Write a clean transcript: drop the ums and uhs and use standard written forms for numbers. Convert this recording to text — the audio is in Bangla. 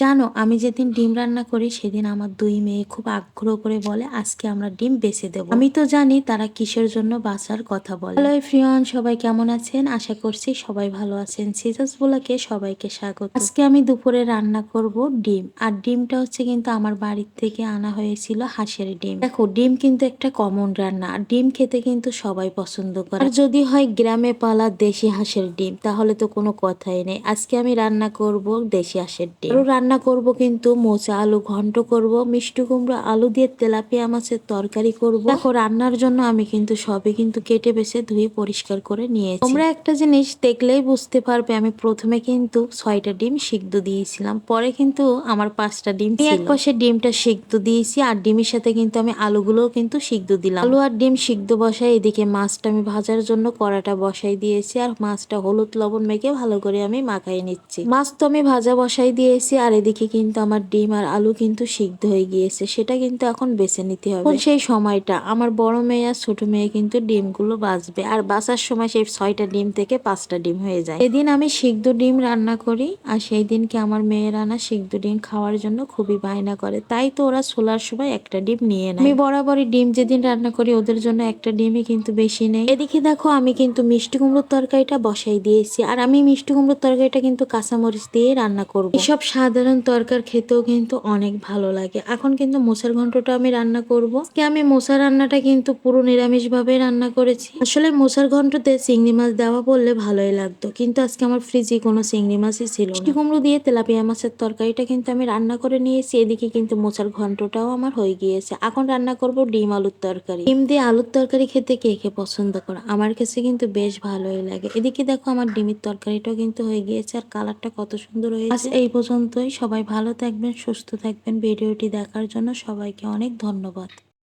জানো, আমি যেদিন ডিম রান্না করি সেদিন আমার দুই মেয়ে খুব আগ্রহ করে বলে আজকে আমরা ডিম বেচে দেবো। আমি তো জানি তারা কিসের জন্য বাঁচার কথা বলে। হ্যালো এভরিওয়ান, সবাই কেমন আছেন? আশা করছি সবাই ভালো আছেন। সিজাস ব্লগে সবাইকে স্বাগত। আজকে আমি দুপুরে রান্না করব ডিম। আর ডিমটা হচ্ছে কিন্তু আমার বাড়ির থেকে আনা হয়েছিল হাঁসের ডিম। দেখো, ডিম কিন্তু একটা কমন রান্না, আর ডিম খেতে কিন্তু সবাই পছন্দ করে। আর যদি হয় গ্রামে পালা দেশি হাঁসের ডিম, তাহলে তো কোনো কথাই নেই। আজকে আমি রান্না করব দেশি হাঁসের ডিম। রান্না করব কিন্তু মোচা আলু ঘন্ট করব, মিষ্টি কুমড়ো আলু দিয়ে তেলাপিয়া মাছের তরকারি করব। দেখো, রান্নার জন্য আমি কিন্তু সবই কিন্তু কেটে বেছে ধুয়ে পরিষ্কার করে নিয়েছি। তোমরা একটা জিনিস দেখলেই বুঝতে পারবে, আমি প্রথমে কিন্তু 6টা ডিম সিদ্ধ দিয়েছিলাম, পরে কিন্তু আমার 5টা ডিম ছিল। এক পাশে ডিমটা সিদ্ধ দিয়েছি, আর ডিমের সাথে কিন্তু আমি আলুগুলোও কিন্তু সিদ্ধ দিলাম। আলু আর ডিম সিদ্ধ বসাই, এদিকে মাছটা আমি ভাজার জন্য কড়াটা বসাই দিয়েছি, আর মাছটা হলুদ লবণ মেখে ভালো করে আমি মাখাই নিচ্ছি। মাছ তো আমি ভাজা বসাই দিয়েছি, আর এদিকে কিন্তু আমার ডিম আর আলু কিন্তু সিদ্ধ হয়ে গিয়েছে, সেটা কিন্তু এখন বেছে নিতে হবে। সেই সময়টা আমার বড় মেয়ে আর ছোট মেয়ে কিন্তু ডিমগুলো বাছবে, আর বাছার সময় সেই 6টা ডিম থেকে 5টা ডিম হয়ে যায়। এদিন আমি সিদ্ধ ডিম রান্না করি, আর সেই দিনকে আমার মেয়েরা না সিদ্ধ ডিম খাওয়ার জন্য খুবই বায়না করে, তাই তো ওরা ছোলার সময় একটা ডিম নিয়ে নেয়। আমি বরাবরই ডিম যেদিন রান্না করি ওদের জন্য একটা ডিমই কিন্তু বেশি নেই। এদিকে দেখো, আমি কিন্তু মিষ্টি কুমড়োর তরকারিটা বসাই দিয়েছি, আর আমি মিষ্টি কুমড়োর তরকারিটা কিন্তু কাঁচামরিচ দিয়ে রান্না করব। এসব সাধারণ তরকার খেতেও কিন্তু অনেক ভালো লাগে। এখন কিন্তু মোচার ঘন্টটা আমি রান্না করব। আজকে আমি মোচা রান্নাটা কিন্তু পুরো নিরামিষ ভাবে রান্না করেছি। আসলে মোচার ঘন্টতে চিংড়ি মাছ দেওয়া বললে ভালোই লাগতো, কিন্তু আজকে আমার ফ্রিজে কোনো চিংড়ি মাছই ছিল না। মিষ্টি কুমড়ো দিয়ে তেলাপিয়া মাছের তরকারিটা কিন্তু আমি রান্না করে নিয়েছি। এদিকে কিন্তু মোচার ঘন্টটাও আমার হয়ে গিয়েছে। এখন রান্না করব ডিম আলুর তরকারি। ডিম দিয়ে আলুর তরকারি খেতে কে কে পছন্দ করে? আমার কাছে কিন্তু বেশ ভালোই লাগে। এদিকে দেখো, আমার ডিমের তরকারিটাও কিন্তু হয়ে গিয়েছে, আর কালারটা কত সুন্দর হয়েছে। আজ এই পর্যন্তই। সবাই ভালো থাকবেন, সুস্থ থাকবেন। ভিডিওটি দেখার জন্য সবাইকে অনেক ধন্যবাদ।